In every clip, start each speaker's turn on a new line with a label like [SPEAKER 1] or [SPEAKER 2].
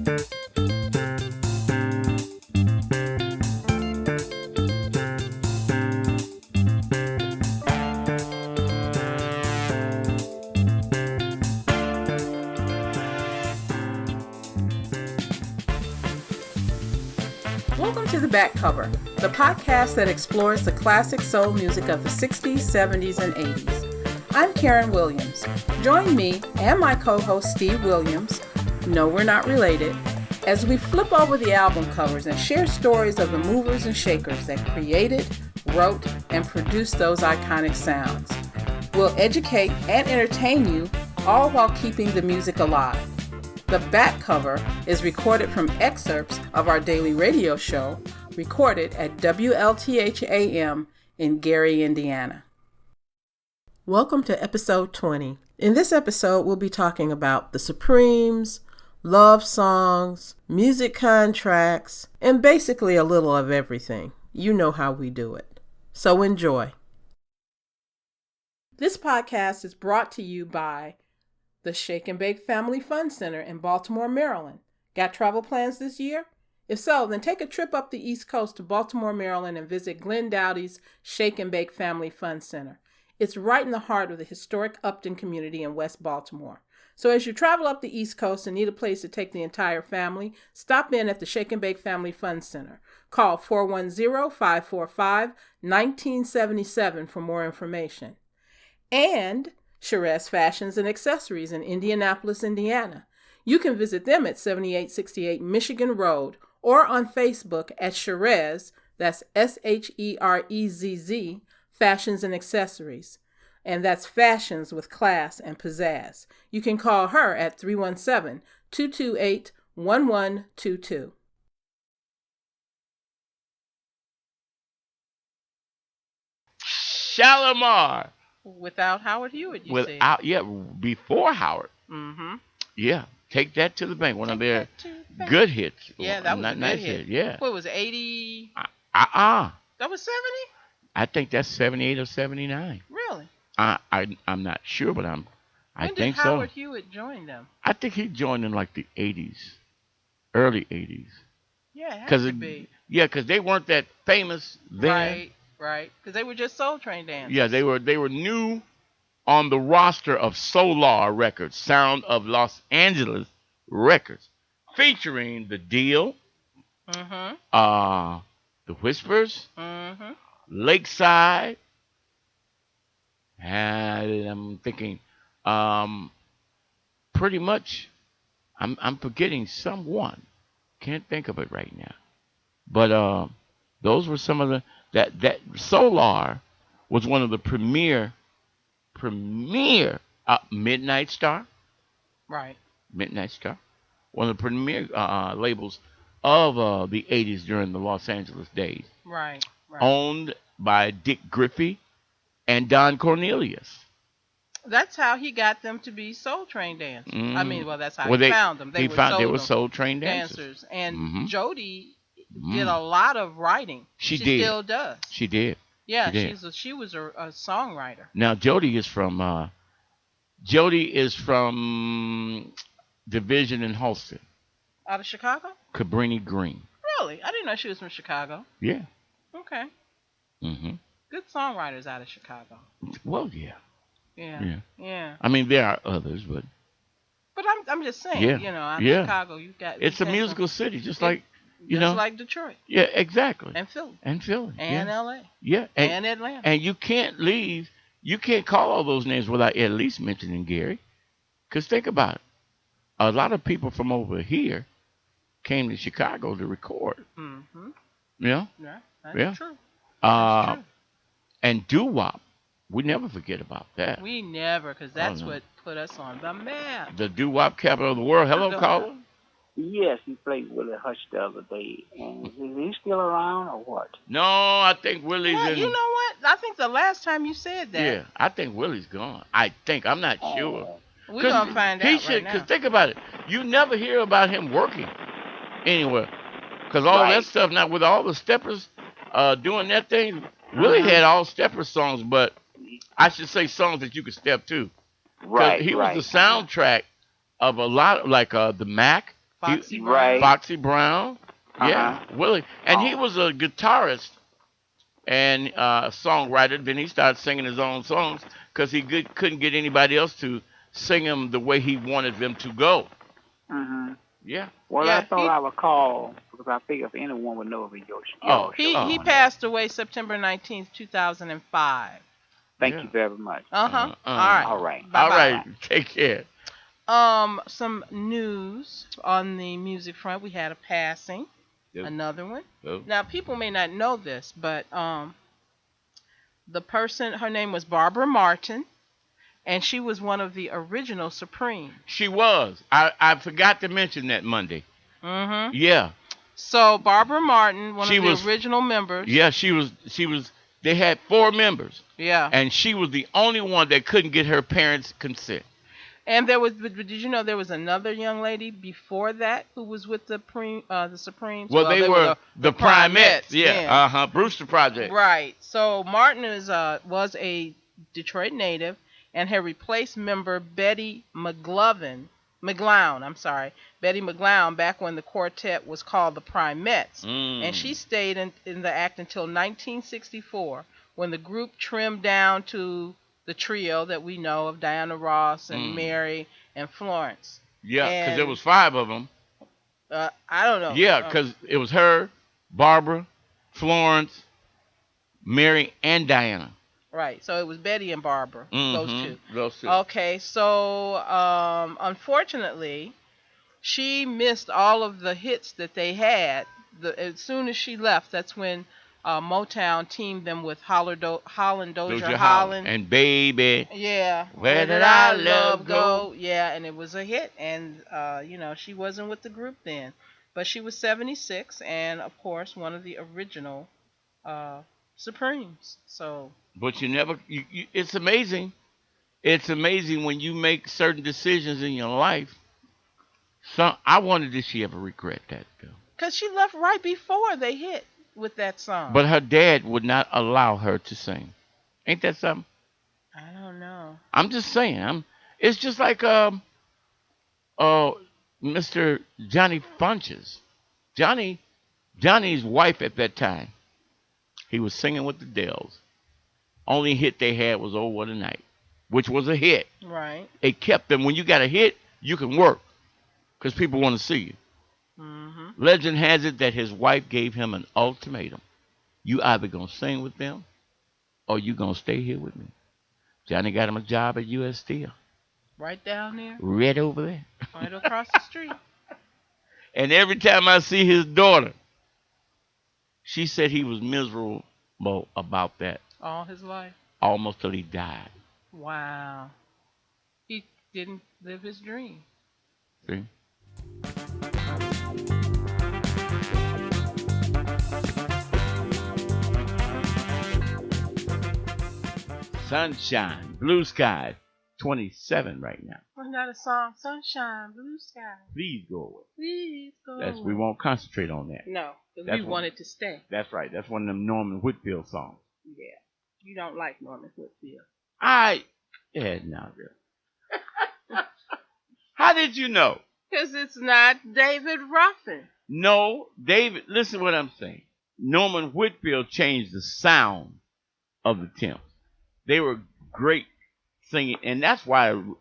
[SPEAKER 1] Welcome to The Back Cover, the podcast that explores the classic soul music of the 60s, 70s, and 80s. I'm Karen Williams. Join me and my co-host Steve Williams, no, we're not related, as we flip over the album covers and share stories of the movers and shakers that created, wrote, and produced those iconic sounds. We'll educate and entertain you, all while keeping the music alive. The back cover is recorded from excerpts of our daily radio show, recorded at WLTH-AM in Gary, Indiana. Welcome to episode 20. In this episode, we'll be talking about the Supremes, love songs, music contracts, and basically a little of everything. You know how we do it. So enjoy. This podcast is brought to you by the Shake and Bake Family Fun Center in Baltimore, Maryland. Got travel plans this year? If so, then take a trip up the East Coast to Baltimore, Maryland and visit Glenn Dowdy's Shake and Bake Family Fun Center. It's right in the heart of the historic Upton community in West Baltimore. So as you travel up the East Coast and need a place to take the entire family, stop in at the Shake and Bake Family Fun Center. Call 410-545-1977 for more information. And Cherez Fashions and Accessories in Indianapolis, Indiana. You can visit them at 7868 Michigan Road or on Facebook at Cherez, that's Sherezz, Fashions and Accessories. And that's fashions with class and pizzazz. You can call her at 317-228-1122.
[SPEAKER 2] Shalimar.
[SPEAKER 1] Without Howard Hewitt, you said.
[SPEAKER 2] Yeah, before Howard.
[SPEAKER 1] Mm-hmm.
[SPEAKER 2] Yeah, Take That to the Bank, one of their good hits.
[SPEAKER 1] Yeah, that was a good hit.
[SPEAKER 2] Yeah.
[SPEAKER 1] What was it, 80?
[SPEAKER 2] That
[SPEAKER 1] was 70?
[SPEAKER 2] I think that's 78 or 79.
[SPEAKER 1] Really?
[SPEAKER 2] I'm not sure, but I think so.
[SPEAKER 1] When did Howard Hewitt join them?
[SPEAKER 2] I think he joined in like the 80s, early 80s.
[SPEAKER 1] Yeah, it had to be.
[SPEAKER 2] Yeah, because they weren't that famous then.
[SPEAKER 1] Right, because they were just Soul Train dancers.
[SPEAKER 2] Yeah, they were new on the roster of Solar Records, Sound of Los Angeles Records, featuring The Deal, The Whispers, Lakeside, and I'm thinking, pretty much, I'm forgetting someone. Can't think of it right now, but those were some of the. That Solar was one of the premier Midnight Star.
[SPEAKER 1] Right.
[SPEAKER 2] Midnight Star. One of the premier labels of the 80s during the Los Angeles days.
[SPEAKER 1] Right.
[SPEAKER 2] Owned by Dick Griffey and Don Cornelius.
[SPEAKER 1] That's how he got them to be Soul Train dancers. I mean, that's how he found them. They were Soul Train dancers. And Jody did a lot of writing. She still does.
[SPEAKER 2] She did.
[SPEAKER 1] Yeah, she was a songwriter.
[SPEAKER 2] Now Jody is from Division and Halston.
[SPEAKER 1] Out of Chicago?
[SPEAKER 2] Cabrini Green.
[SPEAKER 1] Really? I didn't know she was from Chicago.
[SPEAKER 2] Yeah.
[SPEAKER 1] Okay. Good songwriters out of Chicago.
[SPEAKER 2] Well, yeah.
[SPEAKER 1] Yeah.
[SPEAKER 2] I mean, there are others, but
[SPEAKER 1] I'm just saying, out of Chicago, you got.
[SPEAKER 2] It's a musical city, just like
[SPEAKER 1] like Detroit.
[SPEAKER 2] Yeah, exactly.
[SPEAKER 1] And Philly.
[SPEAKER 2] And
[SPEAKER 1] LA.
[SPEAKER 2] Yeah.
[SPEAKER 1] And Atlanta.
[SPEAKER 2] And you can't call all those names without at least mentioning Gary. Because think about it. A lot of people from over here came to Chicago to record.
[SPEAKER 1] Mm-hmm.
[SPEAKER 2] Yeah?
[SPEAKER 1] Yeah, that's true. That's true.
[SPEAKER 2] And doo-wop. We never forget about that.
[SPEAKER 1] We never, because that's what put us on the map.
[SPEAKER 2] The doo-wop capital of the world. Hello, caller.
[SPEAKER 3] Yes, he played Willie Hutch the other day. And is he still around or what?
[SPEAKER 2] No, I think Willie's in.
[SPEAKER 1] You know what? I think the last time you said that.
[SPEAKER 2] Yeah, I think Willie's gone. I'm not sure.
[SPEAKER 1] We're going to find out right now.
[SPEAKER 2] Because think about it. You never hear about him working anywhere. Because all that stuff, now with all the steppers doing that thing, Willie had all stepper songs, but I should say songs that you could step to.
[SPEAKER 3] Right,
[SPEAKER 2] he was the soundtrack of a lot, like the Mac
[SPEAKER 1] Foxy Brown.
[SPEAKER 3] Right.
[SPEAKER 2] Foxy Brown. Yeah,
[SPEAKER 3] Uh-huh.
[SPEAKER 2] Willie. And he
[SPEAKER 3] Oh.
[SPEAKER 2] was a guitarist and songwriter. Then he started singing his own songs because couldn't get anybody else to sing them the way he wanted them to go.
[SPEAKER 3] Mm-hmm.
[SPEAKER 2] Yeah.
[SPEAKER 3] Well, I
[SPEAKER 1] Yeah,
[SPEAKER 3] thought I would call because I figured if anyone would know of your
[SPEAKER 2] Oh,
[SPEAKER 3] show
[SPEAKER 1] he
[SPEAKER 3] on there.
[SPEAKER 1] passed away September 19th, 2005.
[SPEAKER 3] Thank
[SPEAKER 2] Yeah.
[SPEAKER 3] you very much.
[SPEAKER 1] Uh-huh.
[SPEAKER 2] Uh,
[SPEAKER 1] All right.
[SPEAKER 3] All right.
[SPEAKER 2] All
[SPEAKER 1] Bye-bye.
[SPEAKER 2] right. Take care.
[SPEAKER 1] Some news on the music front. We had a passing,
[SPEAKER 2] Yep.
[SPEAKER 1] another one.
[SPEAKER 2] Oh.
[SPEAKER 1] Now, people may not know this, but the person, her name was Barbara Martin, and she was one of the original Supremes.
[SPEAKER 2] She was. I forgot to mention that Monday.
[SPEAKER 1] Mm-hmm.
[SPEAKER 2] Yeah.
[SPEAKER 1] So Barbara Martin, one
[SPEAKER 2] She
[SPEAKER 1] of the
[SPEAKER 2] was-
[SPEAKER 1] original members.
[SPEAKER 2] Yeah, she was. They had 4 members,
[SPEAKER 1] Yeah.
[SPEAKER 2] and she was the only one that couldn't get her parents' consent.
[SPEAKER 1] And there was, but did you know there was another young lady before that who was with the Supremes?
[SPEAKER 2] Well, they were the Primettes. Yeah.
[SPEAKER 1] then.
[SPEAKER 2] Brewster Project.
[SPEAKER 1] Right. So Martin was a Detroit native and had replaced member Betty McGlown. Betty McGlown back when the quartet was called the Primettes. And she stayed in the act until 1964 when the group trimmed down to the trio that we know of Diana Ross and Mary and Florence.
[SPEAKER 2] Yeah, because
[SPEAKER 1] And-
[SPEAKER 2] there was 5 of them.
[SPEAKER 1] I don't know.
[SPEAKER 2] Yeah, because it was her, Barbara, Florence, Mary, and Diana.
[SPEAKER 1] Right. So it was Betty and Barbara, those two.
[SPEAKER 2] Those 2.
[SPEAKER 1] Okay, so unfortunately, she missed all of the hits that they had. As soon as she left, that's when Motown teamed them with Holland Dozier Holland.
[SPEAKER 2] And Baby.
[SPEAKER 1] Yeah.
[SPEAKER 2] Where did our love go?
[SPEAKER 1] Yeah, and it was a hit. And, she wasn't with the group then. But she was 76 and, of course, one of the original Supremes. So.
[SPEAKER 2] But you never. It's amazing. It's amazing when you make certain decisions in your life. So I wonder did she ever regret that though?
[SPEAKER 1] Because she left right before they hit with that song.
[SPEAKER 2] But her dad would not allow her to sing. Ain't that something?
[SPEAKER 1] I don't know.
[SPEAKER 2] I'm just saying. It's just like Mr. Johnny Funches. Johnny's wife at that time. He was singing with the Dells. Only hit they had was "Oh What a Night," which was a hit.
[SPEAKER 1] Right.
[SPEAKER 2] It kept them. When you got a hit, you can work because people want to see you.
[SPEAKER 1] Mm-hmm.
[SPEAKER 2] Legend has it that his wife gave him an ultimatum. You either going to sing with them or you going to stay here with me. Johnny got him a job at U.S. Steel.
[SPEAKER 1] Right down there.
[SPEAKER 2] Right over there.
[SPEAKER 1] Right across the street.
[SPEAKER 2] And every time I see his daughter, she said he was miserable about that.
[SPEAKER 1] All his life.
[SPEAKER 2] Almost till he died.
[SPEAKER 1] Wow. He didn't live his dream.
[SPEAKER 2] See? Sunshine, blue sky, 27 right now.
[SPEAKER 1] Wasn't that a song? Sunshine, blue sky.
[SPEAKER 2] Please go away.
[SPEAKER 1] Please go.
[SPEAKER 2] We won't concentrate on that.
[SPEAKER 1] No, because
[SPEAKER 2] That's
[SPEAKER 1] we
[SPEAKER 2] one-
[SPEAKER 1] wanted to stay.
[SPEAKER 2] That's right. That's one of them Norman Whitfield songs.
[SPEAKER 1] Yeah. You don't like Norman Whitfield.
[SPEAKER 2] No, really. How did you know?
[SPEAKER 1] Because it's not David Ruffin.
[SPEAKER 2] No, David, listen to what I'm saying. Norman Whitfield changed the sound of the Temps. They were great singing, and that's one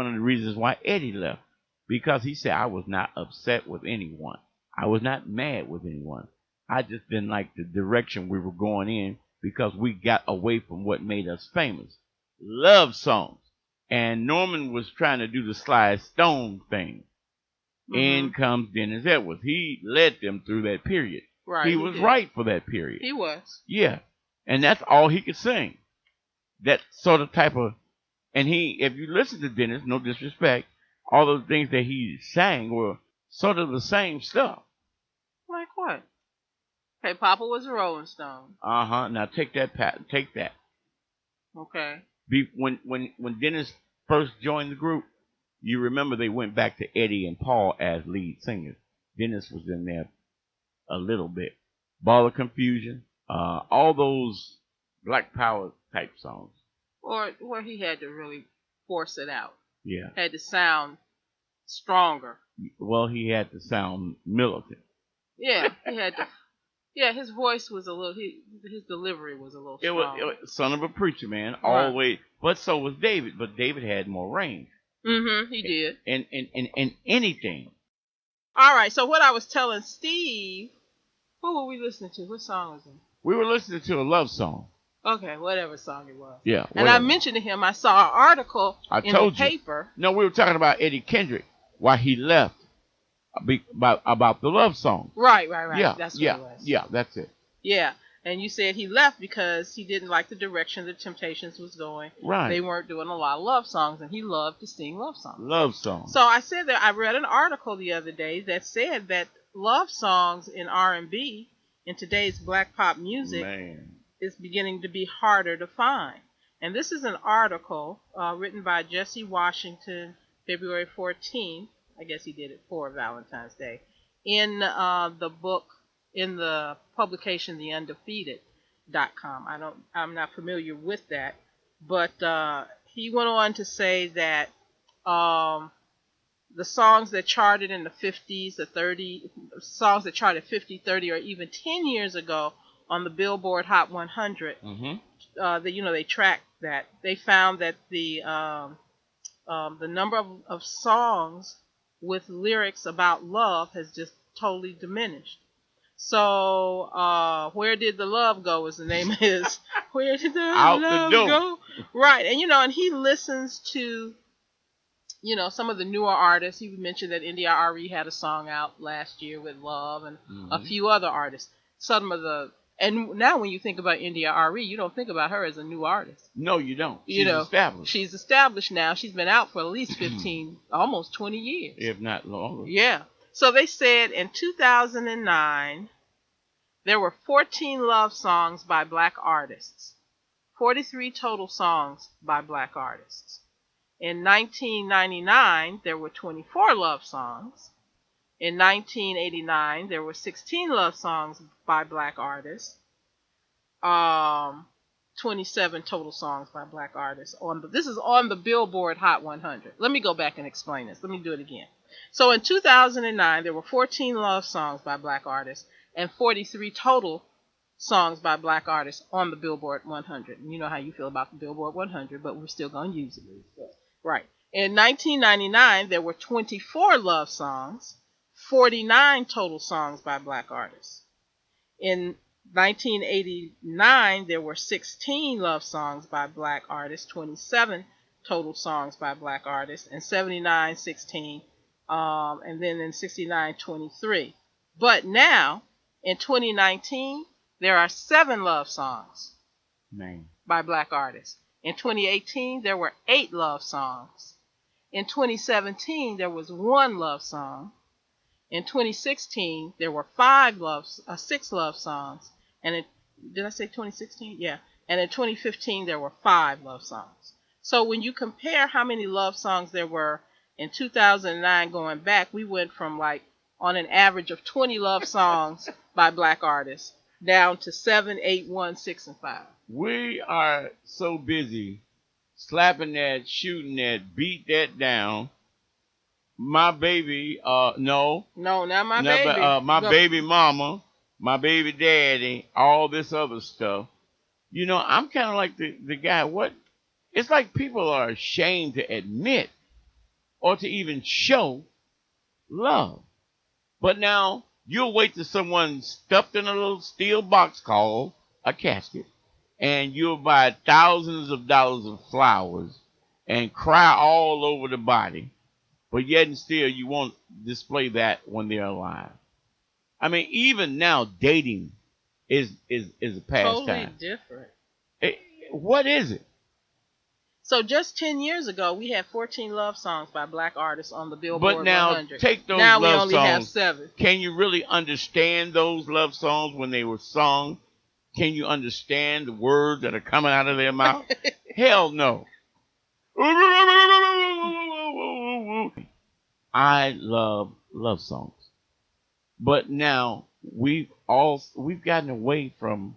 [SPEAKER 2] of the reasons why Eddie left. Because he said, I was not upset with anyone. I was not mad with anyone. I just didn't like the direction we were going in because we got away from what made us famous. Love songs. And Norman was trying to do the Sly Stone thing. In comes Dennis Edwards. He led them through that period.
[SPEAKER 1] Right.
[SPEAKER 2] He was right for that period.
[SPEAKER 1] He was.
[SPEAKER 2] Yeah. And that's all he could sing. That sort of type of, and if you listen to Dennis, no disrespect, all those things that he sang were sort of the same stuff.
[SPEAKER 1] Like what? Hey, Papa was a Rolling Stone.
[SPEAKER 2] Now take that, take that.
[SPEAKER 1] Okay.
[SPEAKER 2] When Dennis first joined the group, you remember they went back to Eddie and Paul as lead singers. Dennis was in there a little bit. Ball of Confusion, all those Black Power type songs.
[SPEAKER 1] Or where he had to really force it out.
[SPEAKER 2] Yeah.
[SPEAKER 1] Had to sound stronger
[SPEAKER 2] Well, he had to sound militant.
[SPEAKER 1] Yeah, he had to. Yeah, his voice was a little. His delivery was a little strong.
[SPEAKER 2] It was son of a preacher man,
[SPEAKER 1] Right.
[SPEAKER 2] always. But so was David. But David had more range.
[SPEAKER 1] He did.
[SPEAKER 2] And anything.
[SPEAKER 1] All right. So what I was telling Steve, what were we listening to? What song was it?
[SPEAKER 2] We were listening to a love song.
[SPEAKER 1] Okay, whatever song it was.
[SPEAKER 2] Yeah.
[SPEAKER 1] Whatever. And I mentioned to him I saw an article in the paper.
[SPEAKER 2] No, we were talking about Eddie Kendrick, why he left. About the love song.
[SPEAKER 1] Right.
[SPEAKER 2] Yeah,
[SPEAKER 1] that's what it was.
[SPEAKER 2] Yeah, that's it.
[SPEAKER 1] Yeah, and you said he left because he didn't like the direction the Temptations was going.
[SPEAKER 2] Right.
[SPEAKER 1] They weren't doing a lot of love songs, and he loved to sing love songs.
[SPEAKER 2] Love songs.
[SPEAKER 1] So I said that I read an article the other day that said that love songs in R&B in today's black pop music is beginning to be harder to find. And this is an article written by Jesse Washington, February 14th. I guess he did it for Valentine's Day. In the book, in the publication, theundefeated.com. I'm not familiar with that, but he went on to say that the songs that charted in the 50s, the 30 songs that charted 50, 30, or even 10 years ago on the Billboard Hot 100, they tracked that. They found that the number of songs with lyrics about love has just totally diminished. So, Where Did the Love Go is the name of his. Where Did the Love Go? Right. And, and he listens to, some of the newer artists. He mentioned that India.Arie had a song out last year with Love and a few other artists. And now when you think about India.Arie, you don't think about her as a new artist.
[SPEAKER 2] No, you don't. She's established.
[SPEAKER 1] She's established now. She's been out for at least 15, almost 20 years.
[SPEAKER 2] If not longer.
[SPEAKER 1] Yeah. So they said in 2009, there were 14 love songs by black artists, 43 total songs by black artists. In 1999, there were 24 love songs. In 1989, there were 16 love songs by black artists. 27 total songs by black artists. This is on the Billboard Hot 100. Let me go back and explain this. Let me do it again. So in 2009, there were 14 love songs by black artists and 43 total songs by black artists on the Billboard 100. And you know how you feel about the Billboard 100, but we're still going to use it. Right. In 1999, there were 24 love songs, 49 total songs by black artists. In 1989, there were 16 love songs by black artists, 27 total songs by black artists, and 79, 16, and then in 69, 23. But now, in 2019, there are 7 love songs by black artists. In 2018, there were 8 love songs. In 2017, there was 1 love song. In 2016, there were 6 love songs. And did I say 2016? Yeah. And in 2015, there were 5 love songs. So when you compare how many love songs there were in 2009 going back, we went from on an average of 20 love songs by black artists down to 7, 8, 1, 6, and 5.
[SPEAKER 2] We are so busy slapping that, shooting that, beat that down. My baby, no, not my baby. My baby mama, my baby daddy, all this other stuff. I'm kind of like the guy. It's like people are ashamed to admit or to even show love. But now you'll wait till someone's stuffed in a little steel box called a casket, and you'll buy thousands of dollars of flowers and cry all over the body. But yet and still, you won't display that when they're alive. I mean, even now, dating is a pastime.
[SPEAKER 1] Totally different.
[SPEAKER 2] What is it?
[SPEAKER 1] So just 10 years ago, we had 14 love songs by black artists on the Billboard 100.
[SPEAKER 2] But now, take those
[SPEAKER 1] now
[SPEAKER 2] love
[SPEAKER 1] we only
[SPEAKER 2] songs.
[SPEAKER 1] Have 7.
[SPEAKER 2] Can you really understand those love songs when they were sung? Can you understand the words that are coming out of their mouth? Hell no. I love songs. But now we've gotten away from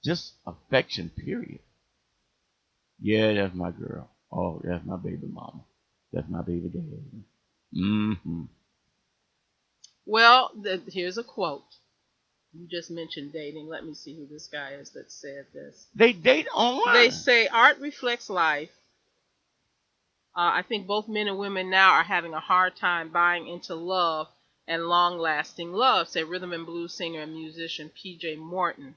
[SPEAKER 2] just affection, period. Yeah, that's my girl. Oh, that's my baby mama. That's my baby daddy.
[SPEAKER 1] Well, here's a quote. You just mentioned dating. Let me see who this guy is that said this.
[SPEAKER 2] They date online.
[SPEAKER 1] They say art reflects life. I think both men and women now are having a hard time buying into love and long-lasting love, said rhythm and blues singer and musician P.J. Morton.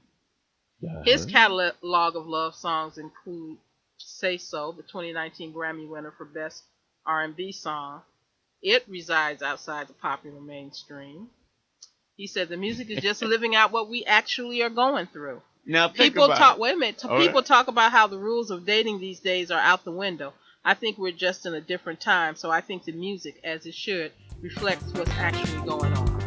[SPEAKER 1] His catalog of love songs include Say So, the 2019 Grammy winner for Best R&B Song. It resides outside the popular mainstream. He said the music is just living out what we actually are going through.
[SPEAKER 2] Now
[SPEAKER 1] People talk about how the rules of dating these days are out the window. I think we're just in a different time, so I think the music, as it should, reflects what's actually going on.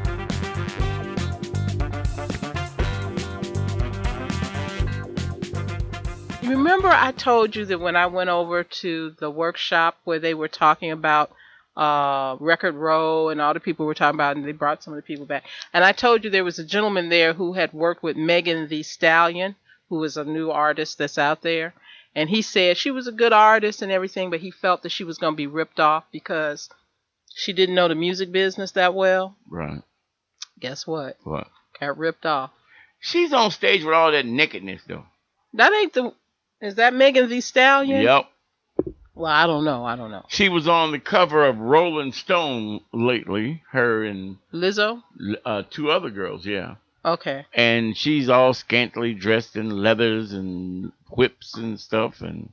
[SPEAKER 1] Remember I told you that when I went over to the workshop where they were talking about Record Row and all the people were talking about, and they brought some of the people back. And I told you there was a gentleman there who had worked with Megan Thee Stallion, who is a new artist that's out there. And he said she was a good artist and everything, but he felt that she was going to be ripped off because she didn't know the music business that well.
[SPEAKER 2] Right.
[SPEAKER 1] Guess what?
[SPEAKER 2] What?
[SPEAKER 1] Got ripped off.
[SPEAKER 2] She's on stage with all that nakedness, though.
[SPEAKER 1] That ain't the... Is that Megan Thee Stallion?
[SPEAKER 2] Yep.
[SPEAKER 1] Well, I don't know.
[SPEAKER 2] She was on the cover of Rolling Stone lately. Her and
[SPEAKER 1] Lizzo?
[SPEAKER 2] two other girls, yeah.
[SPEAKER 1] Okay.
[SPEAKER 2] And she's all scantily dressed in leathers and whips and stuff, and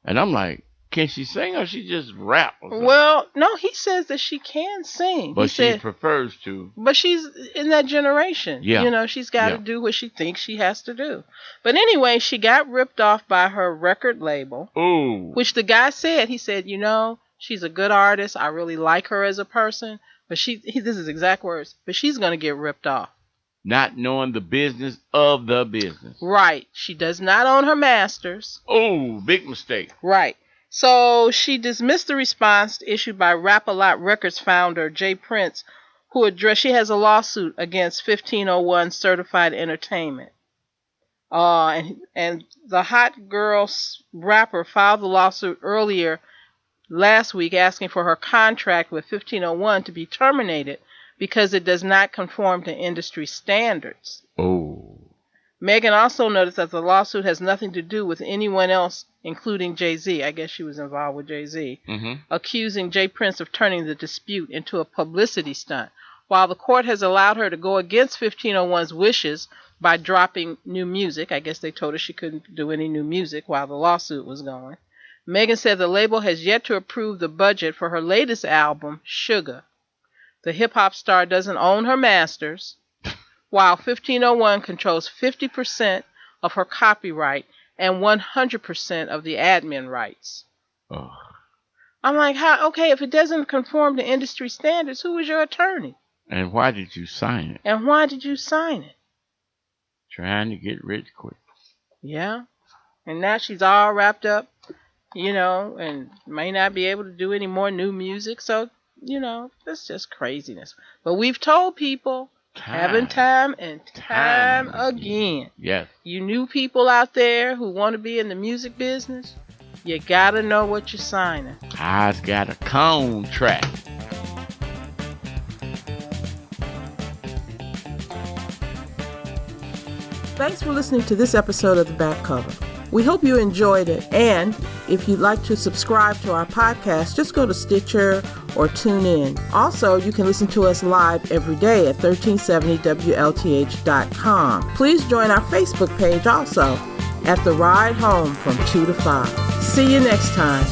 [SPEAKER 2] I'm like, can she sing or she just rap?
[SPEAKER 1] Well, no, he says that she can sing.
[SPEAKER 2] But she prefers to.
[SPEAKER 1] But she's in that generation.
[SPEAKER 2] Yeah.
[SPEAKER 1] You know, she's got to do what she thinks she has to do. But anyway, she got ripped off by her record label.
[SPEAKER 2] Ooh.
[SPEAKER 1] Which the guy said, he said, you know, she's a good artist. I really like her as a person. But this is exact words, but she's going to get ripped off.
[SPEAKER 2] Not knowing the business of the business.
[SPEAKER 1] Right. She does not own her masters.
[SPEAKER 2] Oh, big mistake.
[SPEAKER 1] Right. So she dismissed the response issued by Rap-A-Lot Records founder Jay Prince, she has a lawsuit against 1501 Certified Entertainment. And the Hot Girl rapper filed the lawsuit earlier last week asking for her contract with 1501 to be terminated because it does not conform to industry standards.
[SPEAKER 2] Oh.
[SPEAKER 1] Megan also noticed that the lawsuit has nothing to do with anyone else, including Jay-Z. I guess she was involved with Jay-Z, accusing Jay Prince of turning the dispute into a publicity stunt. While the court has allowed her to go against 1501's wishes by dropping new music, I guess they told her she couldn't do any new music while the lawsuit was going. Megan said the label has yet to approve the budget for her latest album, Sugar. The hip-hop star doesn't own her masters, while 1501 controls 50% of her copyright and 100% of the admin rights.
[SPEAKER 2] Oh.
[SPEAKER 1] I'm like, how? Okay, if it doesn't conform to industry standards, who is your attorney?
[SPEAKER 2] And why did you sign it? Trying to get rich quick.
[SPEAKER 1] Yeah. And now she's all wrapped up, you know, and may not be able to do any more new music. So, you know, that's just craziness. But we've told people, time and time again.
[SPEAKER 2] Yes.
[SPEAKER 1] You new people out there who want to be in the music business, you gotta know what you're signing.
[SPEAKER 2] I've got a contract.
[SPEAKER 1] Thanks for listening to this episode of The Back Cover. We hope you enjoyed it, and if you'd like to subscribe to our podcast, just go to Stitcher or TuneIn. Also, you can listen to us live every day at 1370WLTH.com. Please join our Facebook page also at The Ride Home from 2 to 5. See you next time.